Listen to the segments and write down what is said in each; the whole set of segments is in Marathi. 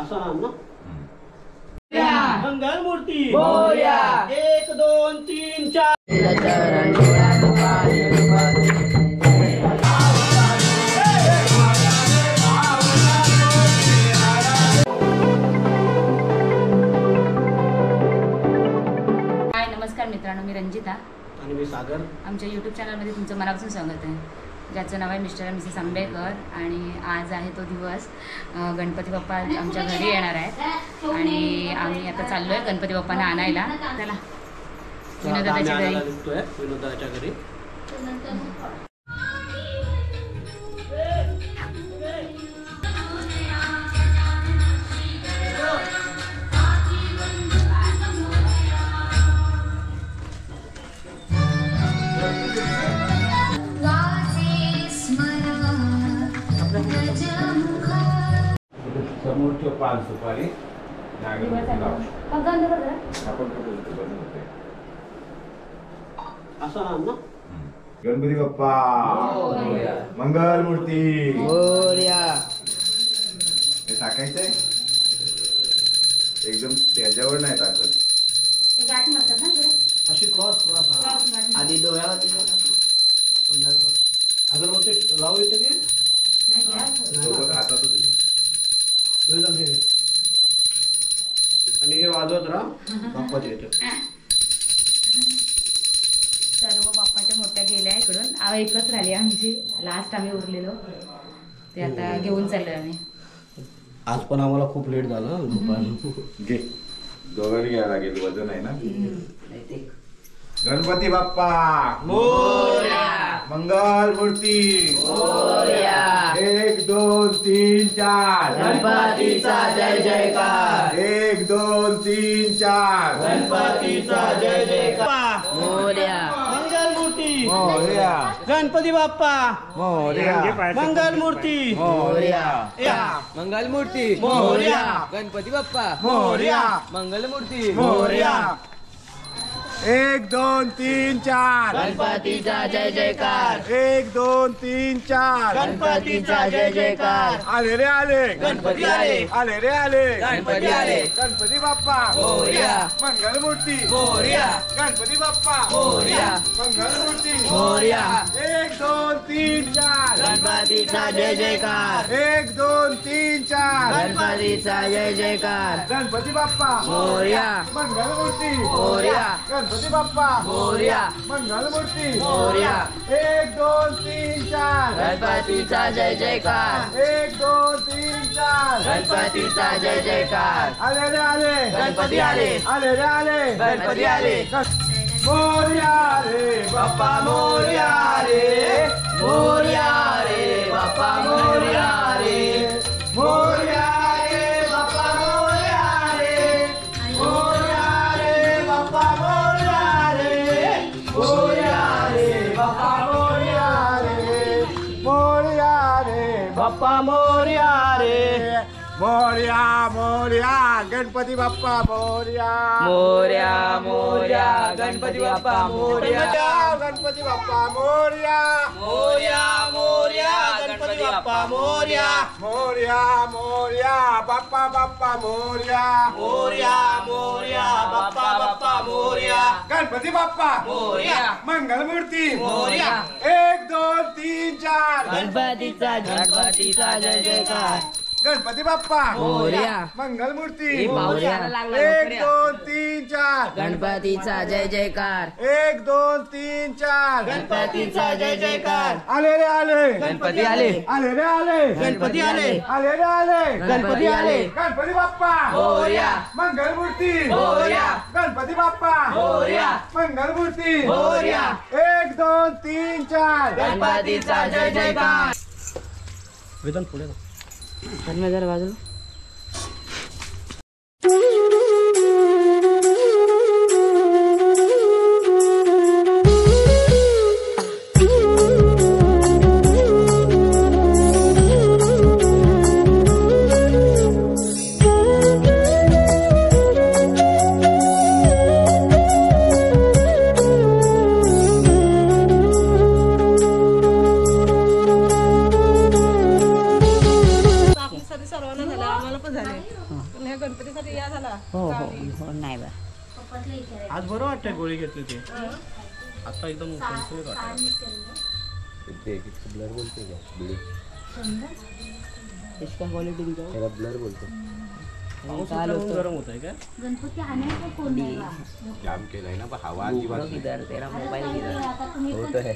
असं नाम ना मंगल मूर्ती 1 2 3 4 नमस्कार मित्रांनो, मी रंजिता आणि मी सागर. आमच्या यूट्यूब चॅनलमध्ये तुमचं मनापासून स्वागत आहे, ज्याचं नाव आहे मिस्टर आणि मिसेस आंबेकर. आणि आज आहे तो दिवस. गणपती बाप्पा आमच्या घरी येणार आहेत आणि आम्ही आता चाललो आहे गणपती बाप्पांना आणायला. त्याला विनोदाच्या घरी. समोर ठेव 5 सुपारी. असं नाम ना गणपती बाप्पा मंगल मूर्ती. हे टाकायचंय एकदम त्याच्यावर नाही टाकत. अशी क्रॉस आधी डोळ्यावरती अगरबत्ती लावू येते की सोबत हातातच आणि हे वाजवत राहा. बाप्पाच येते. सर्व बाप्पाच्या मोठ्या गेल्या इकडून. एकच राहिली आमची, लास्ट आम्ही उरलेलो ते आता घेऊन चाललोय आम्ही. आज पण आम्हाला खूप लेट झाला. घे, दोघांनी घ्यायला लागेल, वजन आहे ना. गणपती बाप्पा मंगल मूर्ती 1 2 3 4 गणपतीचा जय जयकार. 1 2 3 4 गणपतीचा जय जयकार. मंगल मूर्ती गणपती बाप्पा मंगल मूर्ती मंगल मूर्ती गणपती बाप्पा मंगल मूर्ती 1 2 3 4 गणपतीचा जय जयकार. 1 2 3 4 गणपतीचा जय जयकार. आले रे आले गणपती आले. आले रे आले गणपती आले. गणपती बाप्पा मोरया. मंगल मूर्ती मोरया. गणपती बाप्पा मोरया. मंगल मूर्ती मोरया. 1 2 3 4 गणपतीचा जय जयकार. 1 2 3 4 गणपतीचा जय जयकार. गणपती बाप्पा मोरया. मंगल मूर्ती मोरया. गणपती बाप्पा मोरया. मंगल मूर्ती मोरया. 1 2 3 4 गणपतीचा जय जयकार. 1 2 3 4 गणपतीचा जय जयकार. आले रे आले गणपती आले. आले रे आले गणपती आले. मोरया रे बाप्पा मोरया रे. मोरया रे बाप्पा मोरया रे. मोरया रे बाप्पा मोरया रे. मोरया रे बाप्पा मोरया रे. मोरया रे बाप्पा मोरया रे. मोरया रे बाप्पा मोरया रे. मोरया मोरया गणपती बाप्पा मोरया. मोरया मोरया गणपती बाप्पा मोरया. गणपती बाप्पा मोरया. मोरया मोरया गणपती बाप्पा मोरया. मोरया मोरया बाप्पा बाप्पा मोरया. मोरया मोरया बाप्पा बाप्पा मोरया. गणपती बाप्पा मोरया. मंगल मूर्ती मोरया. 1 2 3 4 गणपतीचा जय जयकार. गणपती बाप्पा मोरया. मंगल मूर्ती पावसाला लागला 1 2 3 4 गणपतीचा जय जयकार. 1 2 3 4 गणपतीचा जय जयकार. आले रे आले गणपती आले. आले रे आले गणपती आले. आले रे आले गणपती आले. गणपती बाप्पा मोरया. मंगल मूर्ती मोरया. गणपती बाप्पा मोरया. मंगल मूर्ती मोरया. 1 2 3 4 गणपतीचा जय जयकार. वेदन पुढे ना. जरा बाजूला. ह्या गणपतीसाठी या झाला हो हो हो नाही बा आज बरं वाटतंय गोळी घेतली ते आता एकदम संतुलित वाटतं. ब्लर बोलते का बिडी इसका क्वालिटी दिखाओ त्याला ब्लर बोलते. गरम होत आहे का गणपती आणायचं कोण नाही बा. जाम केलाय ना हवा अजिबात किधर तेरा मोबाईल किधर आता तुम्ही होत आहे.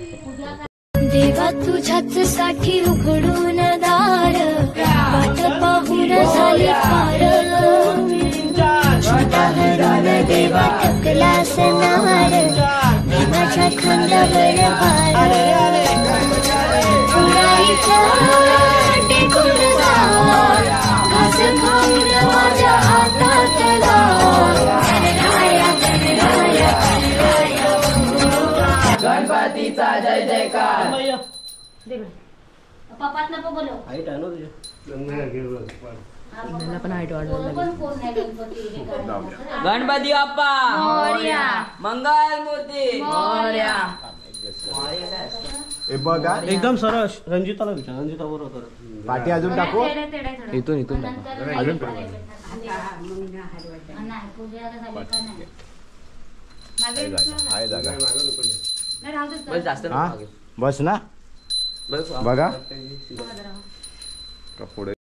देवा तुझ्याच साठी उघडून दार वाट पाहून झाली पार छोटा हरून देवा टकला सनार देवाच्या खांद्यावर भार उडायचं टेकून जा घास खाऊन माझ्या हातातला गणराया गणराया गणपतीचा जय जयकार. पप्पात नको बोलव. हाईट आहे ना तुझ्या पण हाईट वाढवली. पण कोण नाही गणपती हे करायला. गणपती बाप्पा मोरया. मंगल मूर्ती मोरया. हे बघा एकदम सरळ रंजिताला विचार रंजिता बरोबर कर. पाठी अजून टाकू तेडे तेडे थोडं. इथून टाकू नंतर अजून नाही, पूजा झाली का नाही. मागे आहे जागा नाही, राहू देच बस जास्त हा नको मागे. बस ना बस बघा जरा. का पुढे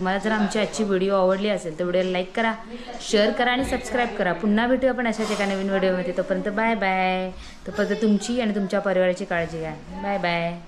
तुम्हाला जर आमची आजची व्हिडिओ आवडली असेल तर व्हिडिओला लाईक करा, शेअर करा आणि सबस्क्राईब करा. पुन्हा भेटूया आपण अशाच एका नवीन व्हिडिओमध्ये. तोपर्यंत बाय बाय. तोपर्यंत तुमची आणि तुमच्या परिवाराची काळजी घ्या. Bye bye.